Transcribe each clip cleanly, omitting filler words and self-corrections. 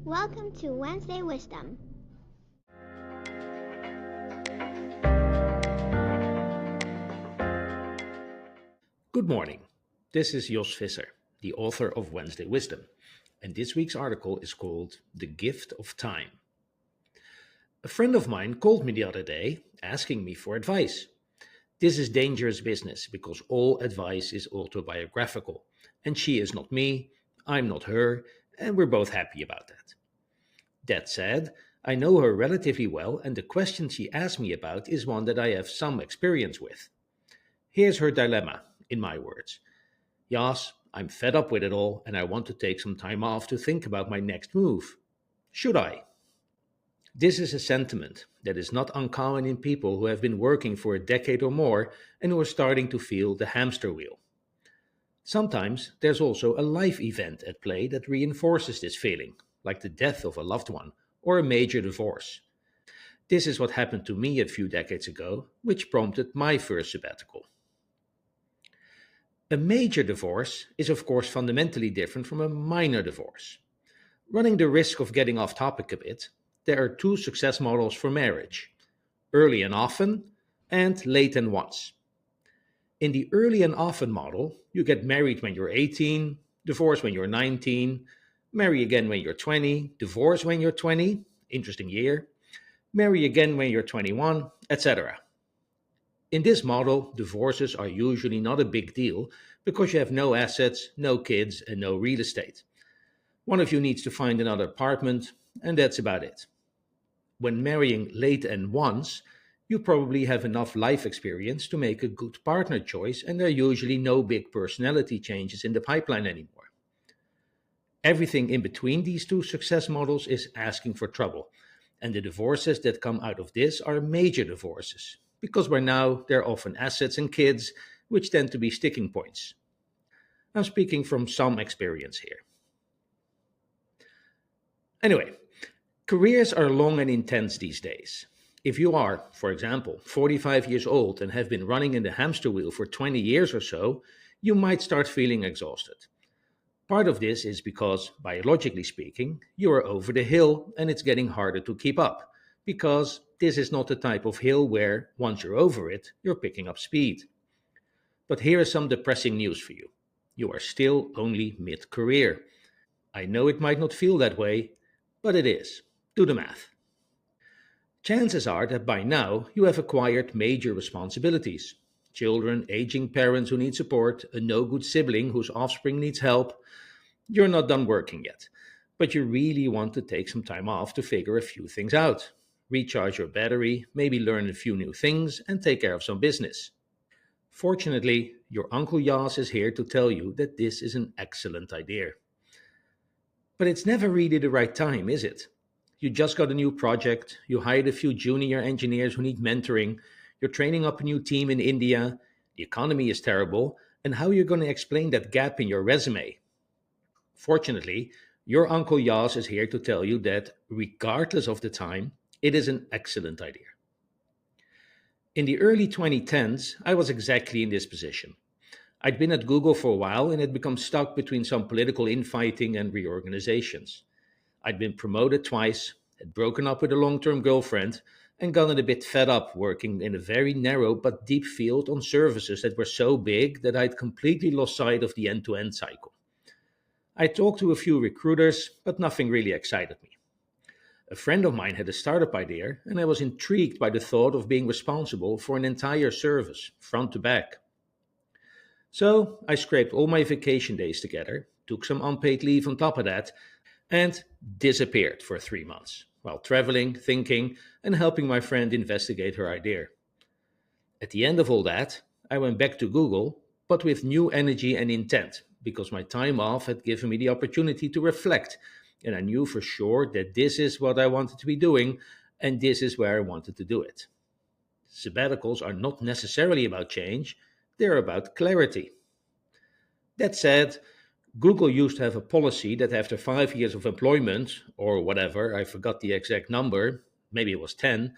Welcome to Wednesday Wisdom. Good morning. This is Jos Visser, the author of Wednesday Wisdom, and this week's article is called The Gift of Time. A friend of mine called me the other day asking me for advice. This is dangerous business because all advice is autobiographical, and she is not me, I'm not her, and we're both happy about that. That said, I know her relatively well, and the question she asked me about is one that I have some experience with. Here's her dilemma, in my words. Yas, I'm fed up with it all and I want to take some time off to think about my next move. Should I? This is a sentiment that is not uncommon in people who have been working for a decade or more and who are starting to feel the hamster wheel. Sometimes there's also a life event at play that reinforces this feeling, like the death of a loved one or a major divorce. This is what happened to me a few decades ago, which prompted my first sabbatical. A major divorce is, of course, fundamentally different from a minor divorce. Running the risk of getting off topic a bit, there are two success models for marriage: early and often, and late and once. In the early and often model, you get married when you're 18, divorce when you're 19, marry again when you're 20, divorce when you're 20, interesting year, marry again when you're 21, etc. In this model, divorces are usually not a big deal because you have no assets, no kids, and no real estate. One of you needs to find another apartment, and that's about it. When marrying late and once, you probably have enough life experience to make a good partner choice, and there are usually no big personality changes in the pipeline anymore. Everything in between these two success models is asking for trouble, and the divorces that come out of this are major divorces, because by now there are often assets and kids, which tend to be sticking points. I'm speaking from some experience here. Anyway, careers are long and intense these days. If you are, for example, 45 years old and have been running in the hamster wheel for 20 years or so, you might start feeling exhausted. Part of this is because, biologically speaking, you are over the hill and it's getting harder to keep up, because this is not the type of hill where, once you're over it, you're picking up speed. But here is some depressing news for you. You are still only mid-career. I know it might not feel that way, but it is. Do the math. Chances are that by now you have acquired major responsibilities. Children, aging parents who need support, a no good sibling whose offspring needs help. You're not done working yet, but you really want to take some time off to figure a few things out. Recharge your battery, maybe learn a few new things, and take care of some business. Fortunately, your Uncle Yas is here to tell you that this is an excellent idea. But it's never really the right time, is it? You just got a new project, you hired a few junior engineers who need mentoring, you're training up a new team in India, the economy is terrible, and how you're going to explain that gap in your resume? Fortunately, your Uncle Yas is here to tell you that, regardless of the time, it is an excellent idea. In the early 2010s, I was exactly in this position. I'd been at Google for a while and had become stuck between some political infighting and reorganizations. I'd been promoted twice, had broken up with a long term girlfriend, and gotten a bit fed up working in a very narrow but deep field on services that were so big that I'd completely lost sight of the end to end cycle. I talked to a few recruiters, but nothing really excited me. A friend of mine had a startup idea, and I was intrigued by the thought of being responsible for an entire service, front to back. So I scraped all my vacation days together, took some unpaid leave on top of that, and disappeared for 3 months while traveling, thinking, and helping my friend investigate her idea. At the end of all that, I went back to Google, but with new energy and intent, because my time off had given me the opportunity to reflect, and I knew for sure that this is what I wanted to be doing, and this is where I wanted to do it. Sabbaticals are not necessarily about change, they're about clarity. That said, Google used to have a policy that after 5 years of employment, or whatever, I forgot the exact number, maybe it was 10,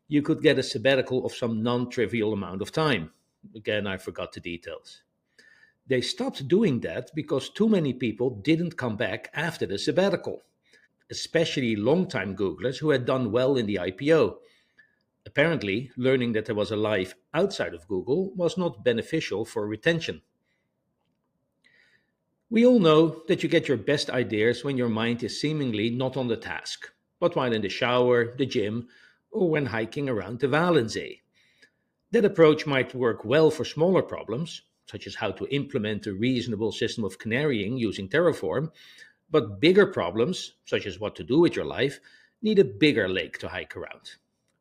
you could get a sabbatical of some non trivial amount of time. Again, I forgot the details. They stopped doing that because too many people didn't come back after the sabbatical. especially long-time Googlers who had done well in the IPO. Apparently, learning that there was a life outside of Google was not beneficial for retention. We all know that you get your best ideas when your mind is seemingly not on the task, but while in the shower, the gym, or when hiking around the Walensee. That approach might work well for smaller problems, such as how to implement a reasonable system of canarying using Terraform, but bigger problems, such as what to do with your life, need a bigger lake to hike around,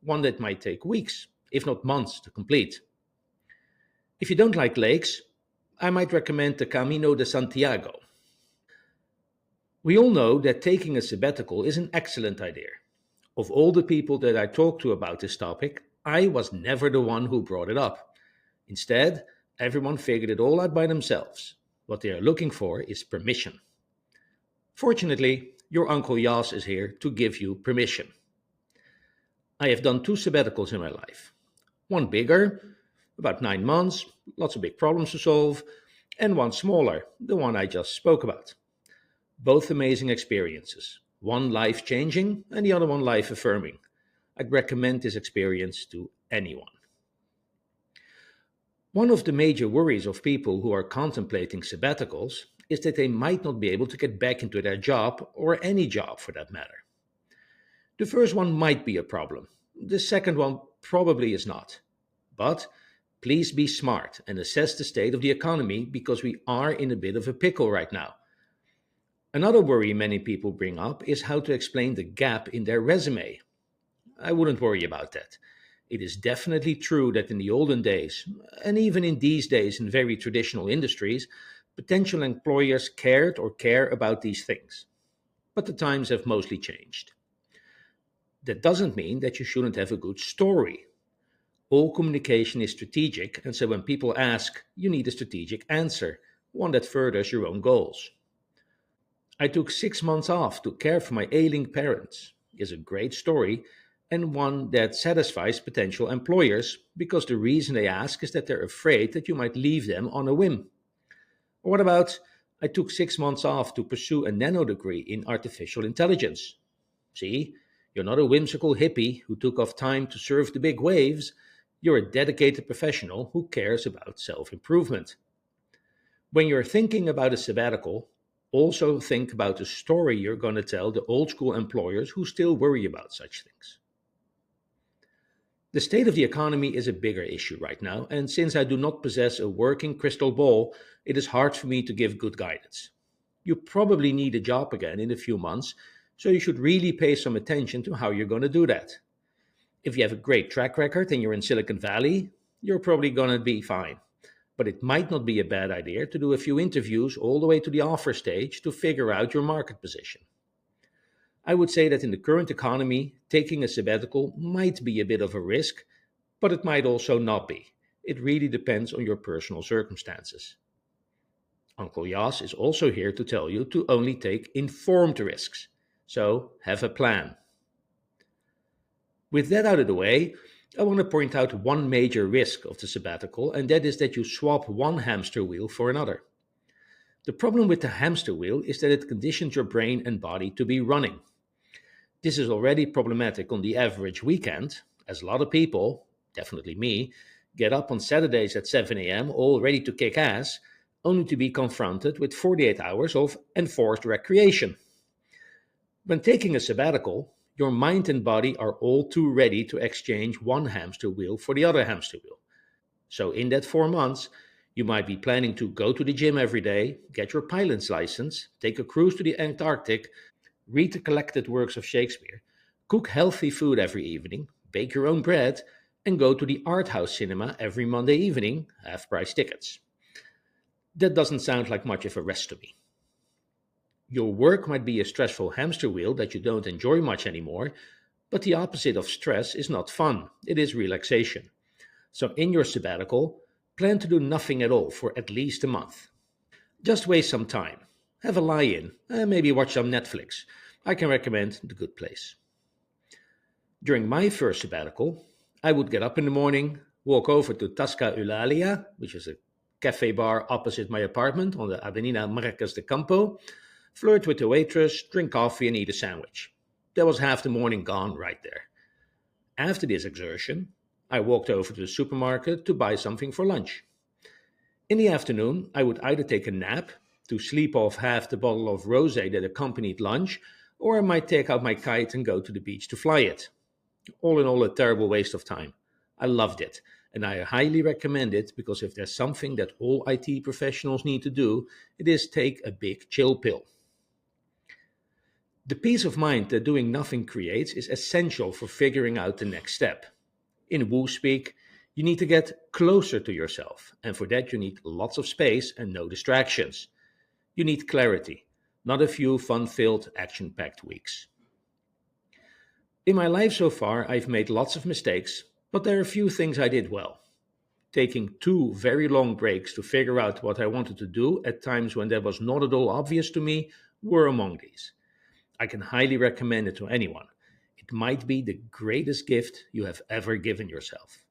one that might take weeks, if not months, to complete. If you don't like lakes, I might recommend the Camino de Santiago. We all know that taking a sabbatical is an excellent idea. Of all the people that I talked to about this topic, I was never the one who brought it up. Instead, everyone figured it all out by themselves. What they are looking for is permission. Fortunately, your Uncle Yas is here to give you permission. I have done two sabbaticals in my life. One bigger, about 9 months, lots of big problems to solve, and one smaller, the one I just spoke about. Both amazing experiences, one life changing and the other one life affirming. I'd recommend this experience to anyone. One of the major worries of people who are contemplating sabbaticals is that they might not be able to get back into their job, or any job for that matter. The first one might be a problem. The second one probably is not. But please be smart and assess the state of the economy, because we are in a bit of a pickle right now. Another worry many people bring up is how to explain the gap in their resume. I wouldn't worry about that. It is definitely true that in the olden days, and even in these days in very traditional industries, potential employers cared or care about these things. But the times have mostly changed. That doesn't mean that you shouldn't have a good story. All communication is strategic, and so when people ask, you need a strategic answer, one that furthers your own goals. I took 6 months off to care for my ailing parents is a great story, and one that satisfies potential employers, because the reason they ask is that they're afraid that you might leave them on a whim. Or what about, I took 6 months off to pursue a nano degree in artificial intelligence? See, you're not a whimsical hippie who took off time to surf the big waves. You're a dedicated professional who cares about self improvement. When you're thinking about a sabbatical, also think about the story you're going to tell the old school employers who still worry about such things. The state of the economy is a bigger issue right now, and since I do not possess a working crystal ball, it is hard for me to give good guidance. You probably need a job again in a few months, so you should really pay some attention to how you're going to do that. If you have a great track record and you're in Silicon Valley, you're probably going to be fine. But it might not be a bad idea to do a few interviews all the way to the offer stage to figure out your market position. I would say that in the current economy, taking a sabbatical might be a bit of a risk, but it might also not be. It really depends on your personal circumstances. Uncle Yas is also here to tell you to only take informed risks. So have a plan. With that out of the way, I want to point out one major risk of the sabbatical, and that is that you swap one hamster wheel for another. The problem with the hamster wheel is that it conditions your brain and body to be running. This is already problematic on the average weekend, as a lot of people, definitely me, get up on Saturdays at 7 a.m. all ready to kick ass, only to be confronted with 48 hours of enforced recreation. When taking a sabbatical, your mind and body are all too ready to exchange one hamster wheel for the other hamster wheel. So, in that 4 months, you might be planning to go to the gym every day, get your pilot's license, take a cruise to the Antarctic, read the collected works of Shakespeare, cook healthy food every evening, bake your own bread, and go to the art house cinema every Monday evening, half price tickets. That doesn't sound like much of a rest to me. Your work might be a stressful hamster wheel that you don't enjoy much anymore, but the opposite of stress is not fun, it is relaxation. So, in your sabbatical, plan to do nothing at all for at least a month. Just waste some time. Have a lie in, and maybe watch some Netflix. I can recommend The Good Place. During my first sabbatical, I would get up in the morning, walk over to Tasca Eulalia, which is a cafe bar opposite my apartment on the Avenida Marquez de Campo, flirt with the waitress, drink coffee, and eat a sandwich. There was half the morning gone right there. After this exertion, I walked over to the supermarket to buy something for lunch. In the afternoon, I would either take a nap to sleep off half the bottle of rosé that accompanied lunch, or I might take out my kite and go to the beach to fly it. All in all, a terrible waste of time. I loved it, and I highly recommend it because if there's something that all IT professionals need to do, it is take a big chill pill. The peace of mind that doing nothing creates is essential for figuring out the next step. In Woo speak, you need to get closer to yourself, and for that, you need lots of space and no distractions. You need clarity, not a few fun filled, action packed weeks. In my life so far, I've made lots of mistakes, but there are a few things I did well. Taking two very long breaks to figure out what I wanted to do at times when that was not at all obvious to me were among these. I can highly recommend it to anyone. It might be the greatest gift you have ever given yourself.